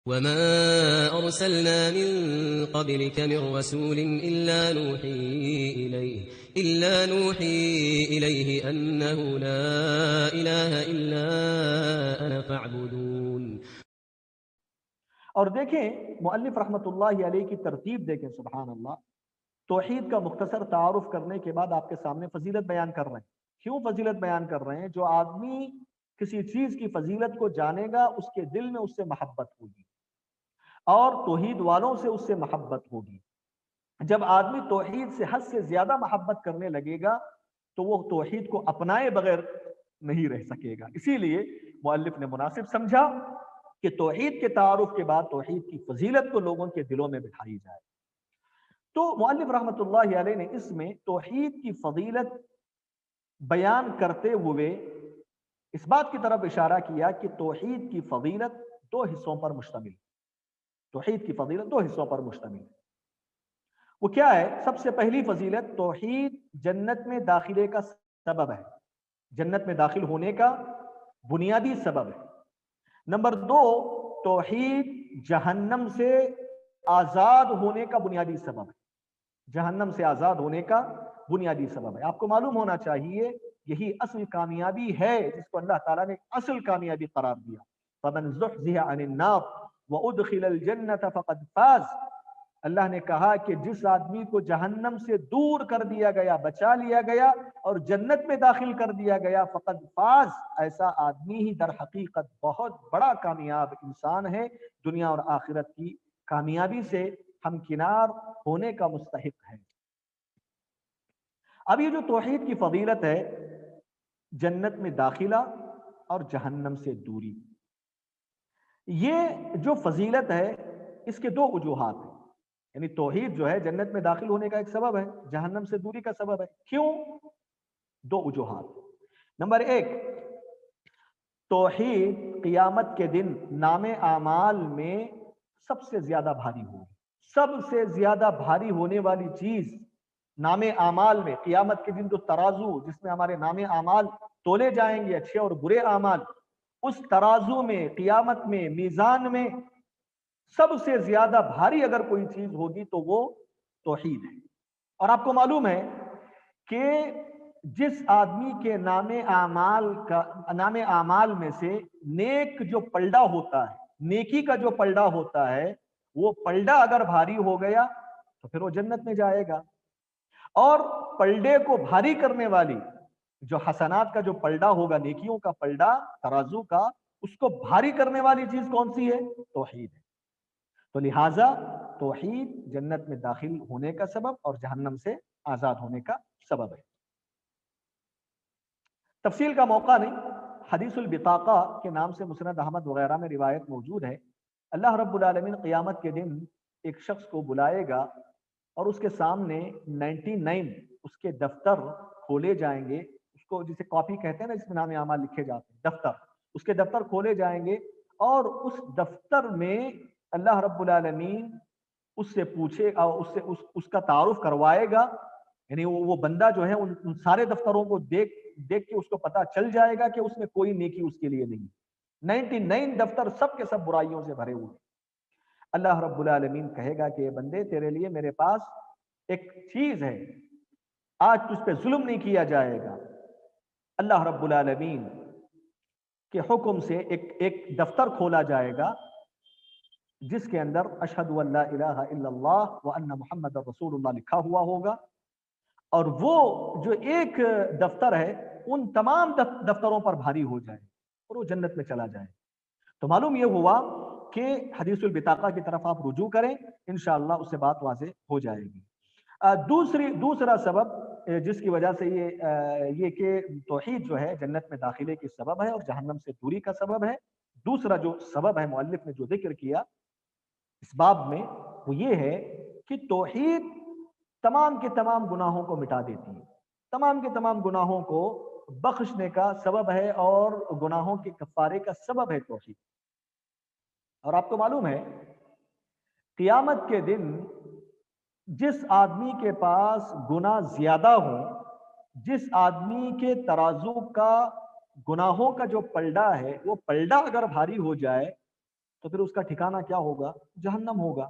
وما أرسلنا من قبلك من رسول إلا نوحي إليه أنه لا إله إلا أنا فاعبدون. اور دیکھیں مؤلف رحمۃ اللہ علیہ کی ترتیب دیکھیں، سبحان اللہ. توحید کا مختصر تعارف کرنے کے بعد آپ کے سامنے فضیلت بیان کر رہے ہیں. کیوں فضیلت بیان کر رہے ہیں؟ جو آدمی کسی چیز کی فضیلت کو جانے گا اس کے دل میں اس سے محبت ہوگی اور توحید والوں سے اس سے محبت ہوگی. جب آدمی توحید سے حد سے زیادہ محبت کرنے لگے گا تو وہ توحید کو اپنائے بغیر نہیں رہ سکے گا. اسی لیے مؤلف نے مناسب سمجھا کہ توحید کے تعارف کے بعد توحید کی فضیلت کو لوگوں کے دلوں میں بٹھائی جائے. تو مؤلف رحمۃ اللہ علیہ نے اس میں توحید کی فضیلت بیان کرتے ہوئے اس بات کی طرف اشارہ کیا کہ توحید کی فضیلت دو حصوں پر مشتمل. توحید کی فضیلت دو حصوں پر مشتمل. وہ کیا ہے؟ سب سے پہلی فضیلت، توحید جنت میں داخلے کا سبب ہے، جنت میں داخل ہونے کا بنیادی سبب ہے. نمبر دو، توحید جہنم سے آزاد ہونے کا بنیادی سبب ہے. جہنم سے آزاد ہونے کا بنیادی سبب ہے. آپ کو معلوم ہونا چاہیے یہی اصل کامیابی ہے جس کو اللہ تعالیٰ نے اصل کامیابی قرار دیا. فَمَنْ زُحْزِحَ عَنِ النَّارِ وَأُدْخِلَ الْجَنَّةَ فَقَدْ فَازَ. اللہ نے کہا کہ جس آدمی کو جہنم سے دور کر دیا گیا، بچا لیا گیا اور جنت میں داخل کر دیا گیا، فقد فاز، ایسا آدمی ہی در حقیقت بہت بڑا کامیاب انسان ہے، دنیا اور آخرت کی کامیابی سے ہمکنار ہونے کا مستحق ہے. اب یہ جو توحید کی فضیلت ہے، جنت میں داخلہ اور جہنم سے دوری، یہ جو فضیلت ہے اس کے دو وجوہات ہیں. یعنی توحید جو ہے جنت میں داخل ہونے کا ایک سبب ہے، جہنم سے دوری کا سبب ہے. کیوں؟ دو وجوہات. نمبر ایک، توحید قیامت کے دن نام اعمال میں سب سے زیادہ بھاری ہوگی. سب سے زیادہ بھاری ہونے والی چیز نام اعمال میں قیامت کے دن جو ترازو جس میں ہمارے نام اعمال تولے جائیں گے، اچھے اور برے اعمال، اس ترازو میں، قیامت میں، میزان میں سب سے زیادہ بھاری اگر کوئی چیز ہوگی تو وہ توحید ہے. اور آپ کو معلوم ہے کہ جس آدمی کے نام اعمال میں سے نیک جو پلڑا ہوتا ہے، نیکی کا جو پلڑا ہوتا ہے، وہ پلڑا اگر بھاری ہو گیا تو پھر وہ جنت میں جائے گا. اور پلڑے کو بھاری کرنے والی جو حسنات کا جو پلڑا ہوگا، نیکیوں کا پلڑا ترازو کا، اس کو بھاری کرنے والی چیز کون سی ہے؟ توحید ہے. تو لہٰذا توحید جنت میں داخل ہونے کا سبب اور جہنم سے آزاد ہونے کا سبب ہے. تفصیل کا موقع نہیں، حدیث البطاقہ کے نام سے مسند احمد وغیرہ میں روایت موجود ہے. اللہ رب العالمین قیامت کے دن ایک شخص کو بلائے گا اور اس کے سامنے 99 اس کے دفتر کھولے جائیں گے. اس کو جسے کاپی کہتے ہیں نا، جس میں نام اعمال لکھے جاتے ہیں، دفتر، اس کے دفتر کھولے جائیں گے اور اس دفتر میں اللہ رب العالمین اس سے پوچھے گا، اس کا تعارف کروائے گا. یعنی وہ بندہ جو ہے ان سارے دفتروں کو دیکھ کے اس کو پتا چل جائے گا کہ اس میں کوئی نیکی اس کے لیے نہیں. 99 دفتر سب کے سب برائیوں سے بھرے ہوئے. اللہ رب العالمین کہے گا کہ بندے، تیرے لیے میرے پاس ایک چیز ہے، آج تجھ پہ ظلم نہیں کیا جائے گا. اللہ رب العالمین کے حکم سے ایک دفتر کھولا جائے گا جس کے اندر اشہد ان لا الہ الا اللہ وان محمد رسول اللہ لکھا ہوا ہوگا. اور وہ جو ایک دفتر ہے ان تمام دفتروں پر بھاری ہو جائے اور وہ جنت میں چلا جائے. تو معلوم یہ ہوا کہ حدیث البطاقہ کی طرف آپ رجوع کریں، انشاءاللہ اس سے بات واضح ہو جائے گی. دوسرا سبب جس کی وجہ سے یہ کہ توحید جو ہے جنت میں داخلے کی سبب ہے اور جہنم سے دوری کا سبب ہے. دوسرا جو سبب ہے مؤلف نے جو ذکر کیا اس باب میں، وہ یہ ہے کہ توحید تمام کے تمام گناہوں کو مٹا دیتی ہے، تمام کے تمام گناہوں کو بخشنے کا سبب ہے اور گناہوں کے کفارے کا سبب ہے توحید. اور آپ کو معلوم ہے قیامت کے دن جس آدمی کے پاس گناہ زیادہ ہوں، جس آدمی کے ترازو کا گناہوں کا جو پلڑا ہے وہ پلڑا اگر بھاری ہو جائے تو پھر اس کا ٹھکانہ کیا ہوگا؟ جہنم ہوگا۔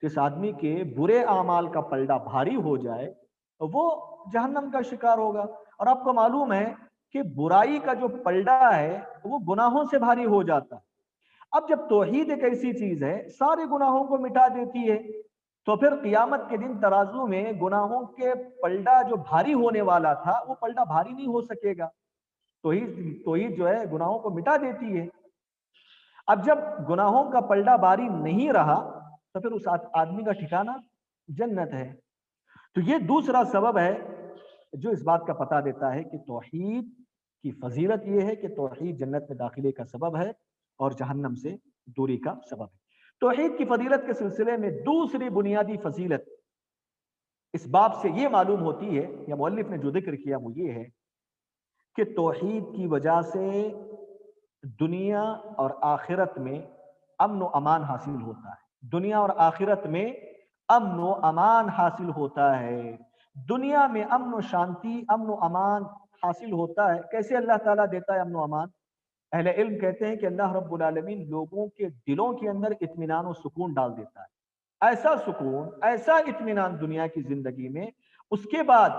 جس آدمی کے برے اعمال کا پلڑا بھاری ہو جائے وہ جہنم کا شکار ہوگا۔ اور آپ کو معلوم ہے کہ برائی کا جو پلڑا ہے وہ گناہوں سے بھاری ہو جاتا ہے۔ اب جب توحید ایک ایسی چیز ہے سارے گناہوں کو مٹا دیتی ہے، تو پھر قیامت کے دن ترازو میں گناہوں کے پلڑا جو بھاری ہونے والا تھا وہ پلڑا بھاری نہیں ہو سکے گا۔ توحید جو ہے گناہوں کو مٹا دیتی ہے۔ اب جب گناہوں کا پلڑا بھاری نہیں رہا تو پھر اس آدمی کا ٹھکانہ جنت ہے۔ تو یہ دوسرا سبب ہے جو اس بات کا پتہ دیتا ہے کہ توحید کی فضیلت یہ ہے کہ توحید جنت میں داخلے کا سبب ہے اور جہنم سے دوری کا سبب ہے۔ توحید کی فضیلت کے سلسلے میں دوسری بنیادی فضیلت اس باب سے یہ معلوم ہوتی ہے یا مؤلف نے جو ذکر کیا وہ یہ ہے کہ توحید کی وجہ سے دنیا اور آخرت میں امن و امان حاصل ہوتا ہے۔ دنیا اور آخرت میں امن و امان حاصل ہوتا ہے۔ دنیا میں امن و شانتی، امن و امان حاصل ہوتا ہے۔ کیسے اللہ تعالیٰ دیتا ہے امن و امان؟ اہل علم کہتے ہیں کہ اللہ رب العالمین لوگوں کے دلوں کے اندر اطمینان و سکون ڈال دیتا ہے۔ ایسا سکون، ایسا اطمینان دنیا کی زندگی میں، اس کے بعد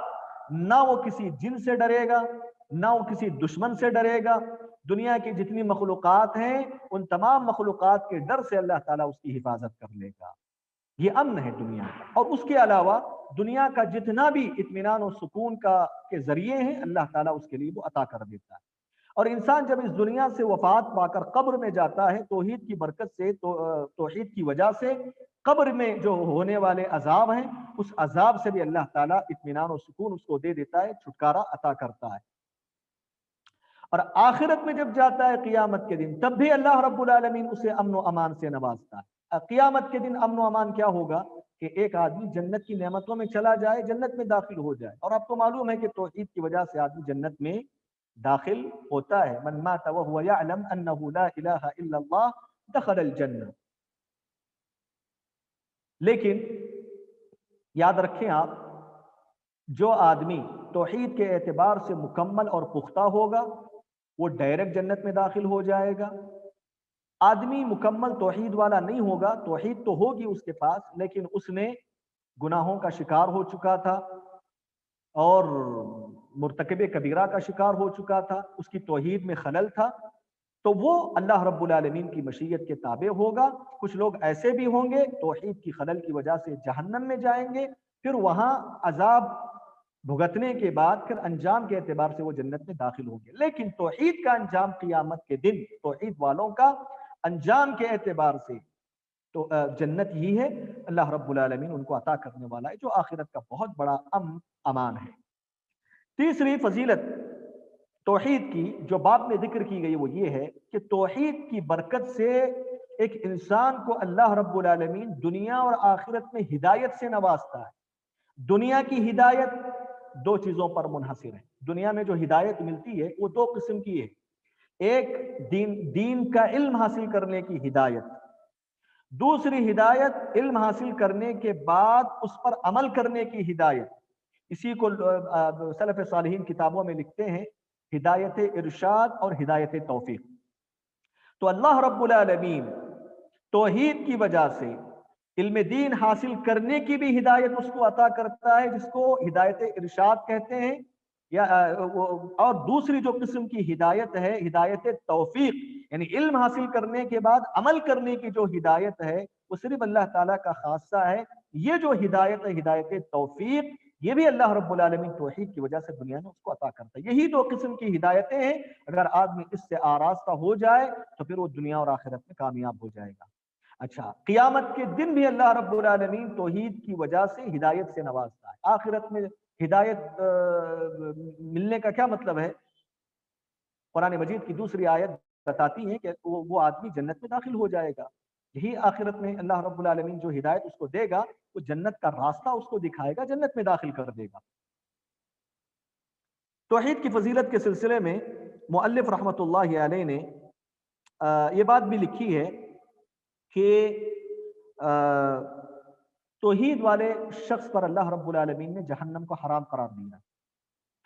نہ وہ کسی جن سے ڈرے گا، نہ وہ کسی دشمن سے ڈرے گا۔ دنیا کی جتنی مخلوقات ہیں ان تمام مخلوقات کے ڈر سے اللہ تعالیٰ اس کی حفاظت کر لے گا۔ یہ امن ہے دنیا کا۔ اور اس کے علاوہ دنیا کا جتنا بھی اطمینان و سکون کے ذریعے ہیں اللہ تعالیٰ اس کے لیے وہ عطا کر دیتا ہے۔ اور انسان جب اس دنیا سے وفات پا کر قبر میں جاتا ہے توحید کی برکت سے، توحید کی وجہ سے قبر میں جو ہونے والے عذاب ہیں اس عذاب سے بھی اللہ تعالیٰ اطمینان و سکون اس کو دے دیتا ہے، چھٹکارا عطا کرتا ہے۔ اور آخرت میں جب جاتا ہے قیامت کے دن تب بھی اللہ رب العالمین اسے امن و امان سے نوازتا ہے۔ قیامت کے دن امن و امان کیا ہوگا کہ ایک آدمی جنت کی نعمتوں میں چلا جائے، جنت میں داخل ہو جائے۔ اور آپ کو معلوم ہے کہ توحید کی وجہ سے آدمی جنت میں داخل ہوتا ہے۔ من مات وهو يعلم انه لا الہ الا اللہ دخل الجنہ۔ لیکن یاد رکھیں آپ، جو آدمی توحید کے اعتبار سے مکمل اور پختہ ہوگا وہ ڈائریکٹ جنت میں داخل ہو جائے گا۔ آدمی مکمل توحید والا نہیں ہوگا، توحید تو ہوگی اس کے پاس لیکن اس نے گناہوں کا شکار ہو چکا تھا اور مرتکب کبیرہ کا شکار ہو چکا تھا، اس کی توحید میں خلل تھا، تو وہ اللہ رب العالمین کی مشیت کے تابع ہوگا۔ کچھ لوگ ایسے بھی ہوں گے توحید کی خلل کی وجہ سے جہنم میں جائیں گے، پھر وہاں عذاب بھگتنے کے بعد پھر انجام کے اعتبار سے وہ جنت میں داخل ہوں گے۔ لیکن توحید کا انجام قیامت کے دن، توحید والوں کا انجام کے اعتبار سے تو جنت ہی ہے۔ اللہ رب العالمین ان کو عطا کرنے والا ہے جو آخرت کا بہت بڑا امن امان ہے۔ تیسری فضیلت توحید کی جو باب میں ذکر کی گئی وہ یہ ہے کہ توحید کی برکت سے ایک انسان کو اللہ رب العالمین دنیا اور آخرت میں ہدایت سے نوازتا ہے۔ دنیا کی ہدایت دو چیزوں پر منحصر ہے۔ دنیا میں جو ہدایت ملتی ہے وہ دو قسم کی ہے، ایک دین کا علم حاصل کرنے کی ہدایت، دوسری ہدایت علم حاصل کرنے کے بعد اس پر عمل کرنے کی ہدایت۔ اسی کو سلف صالحین کتابوں میں لکھتے ہیں ہدایت ارشاد اور ہدایت توفیق۔ تو اللہ رب العالمین توحید کی وجہ سے علم دین حاصل کرنے کی بھی ہدایت اس کو عطا کرتا ہے جس کو ہدایت ارشاد کہتے ہیں، یا اور دوسری جو قسم کی ہدایت ہے ہدایت توفیق، یعنی علم حاصل کرنے کے بعد عمل کرنے کی جو ہدایت ہے وہ صرف اللہ تعالیٰ کا خاصہ ہے۔ یہ جو ہدایت ہے ہدایت توفیق، یہ بھی اللہ رب العالمین توحید کی وجہ سے دنیا میں اس کو عطا کرتا ہے۔ یہی دو قسم کی ہدایتیں ہیں، اگر آدمی اس سے آراستہ ہو جائے تو پھر وہ دنیا اور آخرت میں کامیاب ہو جائے گا۔ اچھا، قیامت کے دن بھی اللہ رب العالمین توحید کی وجہ سے ہدایت سے نوازتا ہے۔ آخرت میں ہدایت ملنے کا کیا مطلب ہے؟ قرآن مجید کی دوسری آیت بتاتی ہے کہ وہ آدمی جنت میں داخل ہو جائے گا۔ یہی آخرت میں اللہ رب العالمین جو ہدایت اس کو دے گا وہ جنت کا راستہ اس کو دکھائے گا، جنت میں داخل کر دے گا۔ توحید کی فضیلت کے سلسلے میں مؤلف رحمۃ اللہ علیہ نے یہ بات بھی لکھی ہے کہ توحید والے شخص پر اللہ رب العالمین نے جہنم کو حرام قرار دیا۔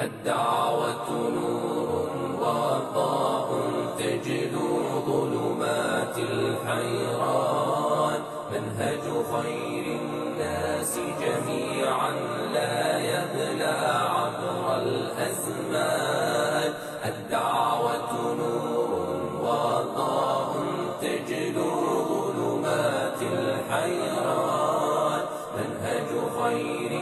الدعوة نور وضاء تجد ظلمات الحيران منهج خير الناس جميعا لا يبلى عبر الأزمان. الدعوة نور وضاء تجد ظلمات الحيران منهج خير